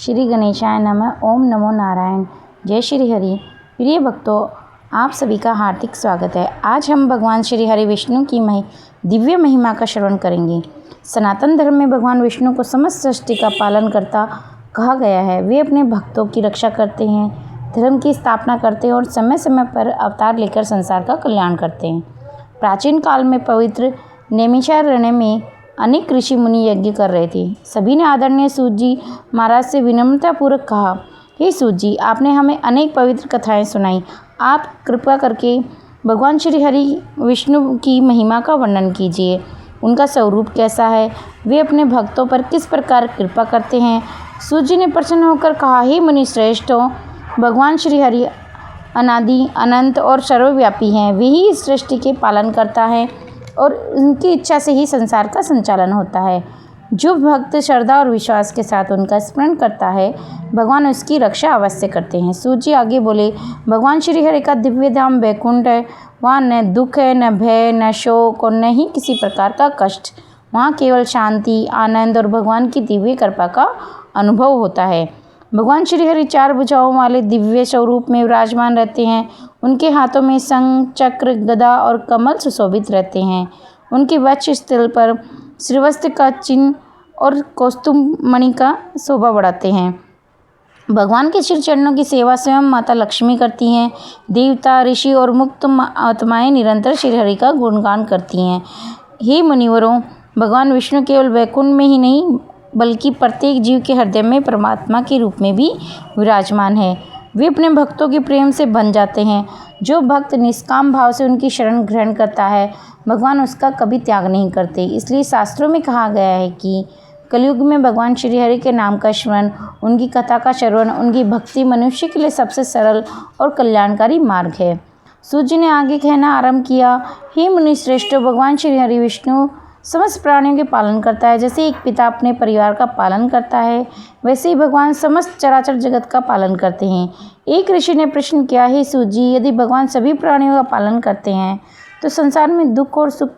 श्री गणेशाय नमः। ओम नमो नारायण। जय श्री हरि। प्रिय भक्तों, आप सभी का हार्दिक स्वागत है। आज हम भगवान श्री हरि विष्णु की दिव्य महिमा का श्रवण करेंगे। सनातन धर्म में भगवान विष्णु को समस्त सृष्टि का पालन करता कहा गया है। वे अपने भक्तों की रक्षा करते हैं, धर्म की स्थापना करते हैं और समय समय पर अवतार लेकर संसार का कल्याण करते हैं। प्राचीन काल में पवित्र नैमिषारण्य में अनेक ऋषि मुनि यज्ञ कर रहे थे। सभी ने आदरणीय सूत जी महाराज से विनम्रतापूर्वक कहा, हे सूत जी, आपने हमें अनेक पवित्र कथाएं सुनाई। आप कृपा करके भगवान श्री हरि विष्णु की महिमा का वर्णन कीजिए। उनका स्वरूप कैसा है, वे अपने भक्तों पर किस प्रकार कृपा करते हैं। सूत जी ने प्रसन्न होकर कहा, हे मुनि श्रेष्ठों, भगवान श्री हरि अनादि अनंत और सर्वव्यापी हैं। वे ही इस सृष्टि के पालन करता है और उनकी इच्छा से ही संसार का संचालन होता है। जो भक्त श्रद्धा और विश्वास के साथ उनका स्मरण करता है, भगवान उसकी रक्षा अवश्य करते हैं। सूत जी आगे बोले, भगवान श्री हरि का दिव्य धाम वैकुंठ है। वहाँ न दुख है, न भय, न शोक और न ही किसी प्रकार का कष्ट। वहाँ केवल शांति, आनंद और भगवान की दिव्य कृपा का अनुभव होता है। भगवान श्री हरि 4 भुजाओं वाले दिव्य स्वरूप में विराजमान रहते हैं। उनके हाथों में शंख, चक्र, गदा और कमल सुशोभित रहते हैं। उनके वक्ष स्थल पर श्रीवस्त्र का चिन्ह और कौस्तुभ मणि का शोभा बढ़ाते हैं। भगवान के श्री चरणों की सेवा स्वयं माता लक्ष्मी करती हैं। देवता, ऋषि और मुक्त आत्माएं निरंतर श्री हरि का गुणगान करती हैं। हे मुनिवरों, भगवान विष्णु केवल वैकुंठ में ही नहीं बल्कि प्रत्येक जीव के हृदय में परमात्मा के रूप में भी विराजमान है। वे अपने भक्तों के प्रेम से बन जाते हैं। जो भक्त निष्काम भाव से उनकी शरण ग्रहण करता है, भगवान उसका कभी त्याग नहीं करते। इसलिए शास्त्रों में कहा गया है कि कलयुग में भगवान श्री हरि के नाम का स्मरण, उनकी कथा का श्रवण, उनकी भक्ति मनुष्य के लिए सबसे सरल और कल्याणकारी मार्ग है। सूत जी ने आगे कहना आरंभ किया, हे मुनि श्रेष्ठ, भगवान श्री हरि विष्णु समस्त प्राणियों के पालन करता है। जैसे एक पिता अपने परिवार का पालन करता है, वैसे ही भगवान समस्त चराचर जगत का पालन करते हैं। एक ऋषि ने प्रश्न किया, हे सूत जी, यदि भगवान सभी प्राणियों का पालन करते हैं तो संसार में दुख और सुख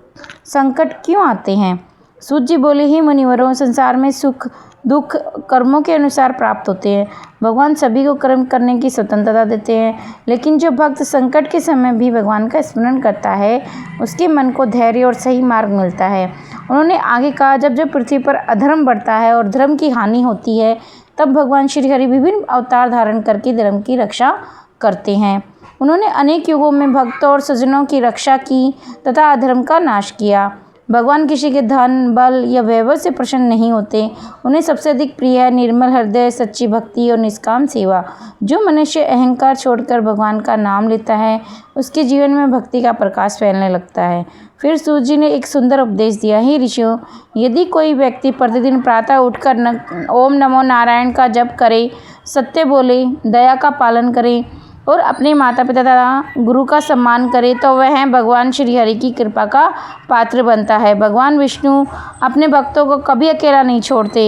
संकट क्यों आते हैं। सूत जी बोले, हे मुनिवरों, संसार में सुख दुख कर्मों के अनुसार प्राप्त होते हैं। भगवान सभी को कर्म करने की स्वतंत्रता देते हैं, लेकिन जो भक्त संकट के समय भी भगवान का स्मरण करता है, उसके मन को धैर्य और सही मार्ग मिलता है। उन्होंने आगे कहा, जब जब पृथ्वी पर अधर्म बढ़ता है और धर्म की हानि होती है, तब भगवान श्री हरि विभिन्न अवतार धारण करके धर्म की रक्षा करते हैं। उन्होंने अनेक युगों में भक्तों और सज्जनों की रक्षा की तथा अधर्म का नाश किया। भगवान किसी के धन, बल या वैभव से प्रसन्न नहीं होते। उन्हें सबसे अधिक प्रिय है निर्मल हृदय, सच्ची भक्ति और निष्काम सेवा। जो मनुष्य अहंकार छोड़कर भगवान का नाम लेता है, उसके जीवन में भक्ति का प्रकाश फैलने लगता है। फिर सूत जी ने एक सुंदर उपदेश दिया, हे ऋषियों, यदि कोई व्यक्ति प्रतिदिन प्रातः उठकर ओम नमो नारायण का जप करे, सत्य बोले, दया का पालन करे और अपने माता पिता तथा गुरु का सम्मान करे, तो वह भगवान श्री हरि की कृपा का पात्र बनता है। भगवान विष्णु अपने भक्तों को कभी अकेला नहीं छोड़ते।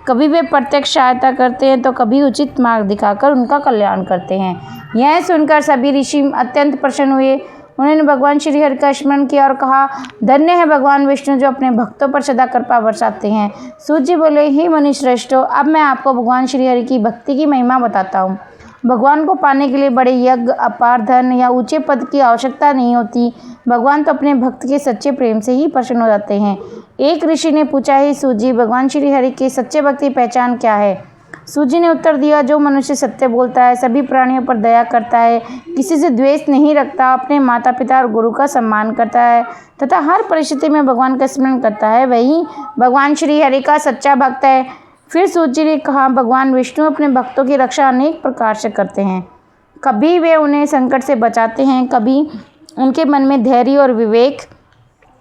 कभी वे प्रत्यक्ष सहायता करते हैं तो कभी उचित मार्ग दिखाकर उनका कल्याण करते हैं। यह सुनकर सभी ऋषि अत्यंत प्रसन्न हुए। उन्होंने भगवान श्री हरि का स्मरण किया और कहा, धन्य है भगवान विष्णु जो अपने भक्तों पर सदा कृपा बरसाते हैं। सूत जी बोले, हे मुनि श्रेष्ठों, अब मैं आपको भगवान श्री हरि की भक्ति की महिमा बताता हूँ। भगवान को पाने के लिए बड़े यज्ञ, अपार धन या ऊंचे पद की आवश्यकता नहीं होती। भगवान तो अपने भक्त के सच्चे प्रेम से ही प्रसन्न हो जाते हैं। एक ऋषि ने पूछा, हे सूत जी, भगवान श्री हरि के सच्चे भक्ति की पहचान क्या है। सूत जी ने उत्तर दिया, जो मनुष्य सत्य बोलता है, सभी प्राणियों पर दया करता है, किसी से द्वेष नहीं रखता, अपने माता पिता और गुरु का सम्मान करता है तथा हर परिस्थिति में भगवान का स्मरण करता है, वही भगवान श्री हरि का सच्चा भक्त है। फिर सूत जी ने कहा, भगवान विष्णु अपने भक्तों की रक्षा अनेक प्रकार से करते हैं। कभी वे उन्हें संकट से बचाते हैं, कभी उनके मन में धैर्य और विवेक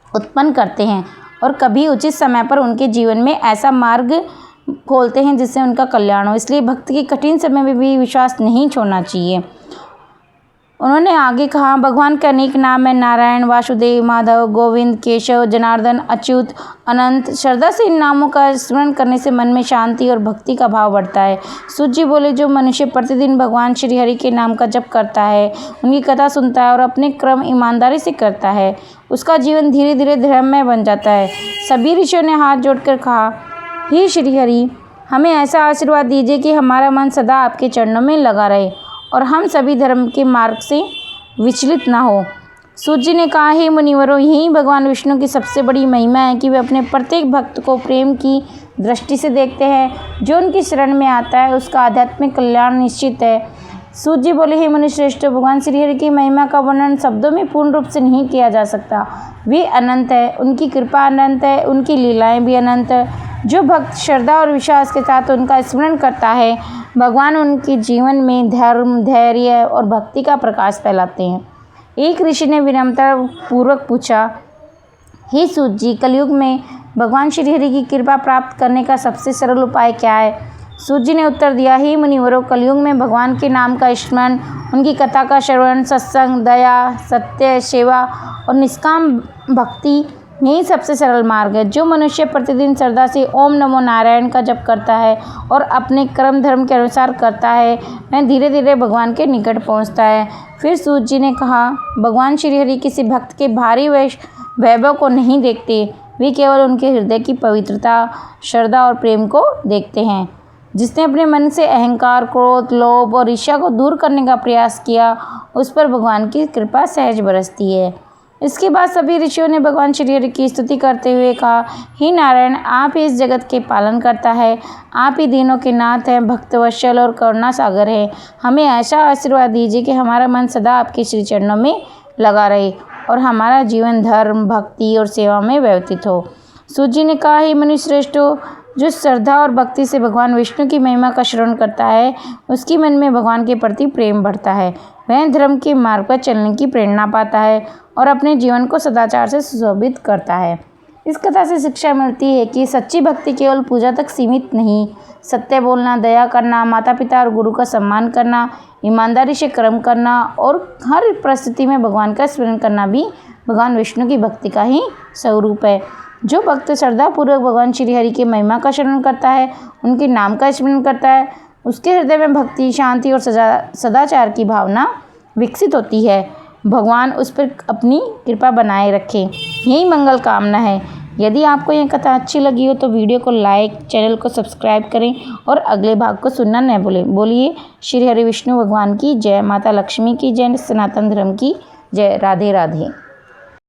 उत्पन्न करते हैं और कभी उचित समय पर उनके जीवन में ऐसा मार्ग खोलते हैं जिससे उनका कल्याण हो। इसलिए भक्त के कठिन समय में भी विश्वास नहीं छोड़ना चाहिए। उन्होंने आगे कहा, भगवान के अनेक नाम है, नारायण, वासुदेव, माधव, गोविंद, केशव, जनार्दन, अच्युत, अनंत। श्रद्धा से इन नामों का स्मरण करने से मन में शांति और भक्ति का भाव बढ़ता है। सूत जी बोले, जो मनुष्य प्रतिदिन भगवान श्री हरि के नाम का जप करता है, उनकी कथा सुनता है और अपने कर्म ईमानदारी से करता है, उसका जीवन धीरे धीरे धर्ममय बन जाता है। सभी ऋषियों ने हाथ जोड़कर कहा, हे श्री हरि, हमें ऐसा आशीर्वाद दीजिए कि हमारा मन सदा आपके चरणों में लगा रहे और हम सभी धर्म के मार्ग से विचलित ना हो। सूत जी ने कहा, हे मुनिवरों, यही भगवान विष्णु की सबसे बड़ी महिमा है कि वे अपने प्रत्येक भक्त को प्रेम की दृष्टि से देखते हैं। जो उनकी शरण में आता है उसका आध्यात्मिक कल्याण निश्चित है। सूत जी बोले, हे मुनिश्रेष्ठ, भगवान श्रीहरि की महिमा का वर्णन शब्दों में पूर्ण रूप से नहीं किया जा सकता। वे अनंत है, उनकी कृपा अनंत है, उनकी लीलाएं भी अनंत है। जो भक्त श्रद्धा और विश्वास के साथ उनका स्मरण करता है, भगवान उनके जीवन में धर्म, धैर्य और भक्ति का प्रकाश फैलाते हैं। एक ऋषि ने विनम्रता पूर्वक पूछा, हे सूत जी, कलयुग में भगवान श्रीहरि की कृपा प्राप्त करने का सबसे सरल उपाय क्या है? सूत जी ने उत्तर दिया, हे मुनिवरों, कलयुग में भगवान के नाम का स्मरण, उनकी कथा का श्रवण, सत्संग, दया, सत्य, सेवा और निष्काम भक्ति, यही सबसे सरल मार्ग है। जो मनुष्य प्रतिदिन श्रद्धा से ओम नमो नारायण का जप करता है और अपने कर्म धर्म के अनुसार करता है, वह धीरे धीरे भगवान के निकट पहुंचता है। फिर सूत जी ने कहा, भगवान श्रीहरि किसी भक्त के भारी वैभव को नहीं देखते, वे केवल उनके हृदय की पवित्रता, श्रद्धा और प्रेम को देखते हैं। जिसने अपने मन से अहंकार, क्रोध, लोभ और ईर्ष्या को दूर करने का प्रयास किया, उस पर भगवान की कृपा सहज बरसती है। इसके बाद सभी ऋषियों ने भगवान श्रीहरि की स्तुति करते हुए कहा, हे नारायण, आप ही इस जगत के पालन करता है, आप ही दीनों के नाथ हैं, भक्तवत्सल और करुणा सागर है। हमें ऐसा आशीर्वाद दीजिए कि हमारा मन सदा आपके श्री चरणों में लगा रहे और हमारा जीवन धर्म, भक्ति और सेवा में व्यतीत हो। सूत जी ने कहा, हे मुनिश्रेष्ठों, जो श्रद्धा और भक्ति से भगवान विष्णु की महिमा का श्रवण करता है, उसकी मन में भगवान के प्रति प्रेम बढ़ता है। वह धर्म के मार्ग पर चलने की प्रेरणा पाता है और अपने जीवन को सदाचार से सुशोभित करता है। इस कथा से शिक्षा मिलती है कि सच्ची भक्ति केवल पूजा तक सीमित नहीं, सत्य बोलना, दया करना, माता पिता और गुरु का सम्मान करना, ईमानदारी से कर्म करना और हर परिस्थिति में भगवान का स्मरण करना भी भगवान विष्णु की भक्ति का ही स्वरूप है। जो भक्त श्रद्धापूर्वक भगवान श्रीहरि की महिमा का श्रवण करता है, उनके नाम का स्मरण करता है, उसके हृदय में भक्ति, शांति और सदाचार की भावना विकसित होती है। भगवान उस पर अपनी कृपा बनाए रखें, यही मंगल कामना है। यदि आपको यह कथा अच्छी लगी हो तो वीडियो को लाइक, चैनल को सब्सक्राइब करें और अगले भाग को सुनना न भूलें। बोलिए श्री हरि विष्णु भगवान की जय, माता लक्ष्मी की जय, सनातन धर्म की जय। राधे राधे।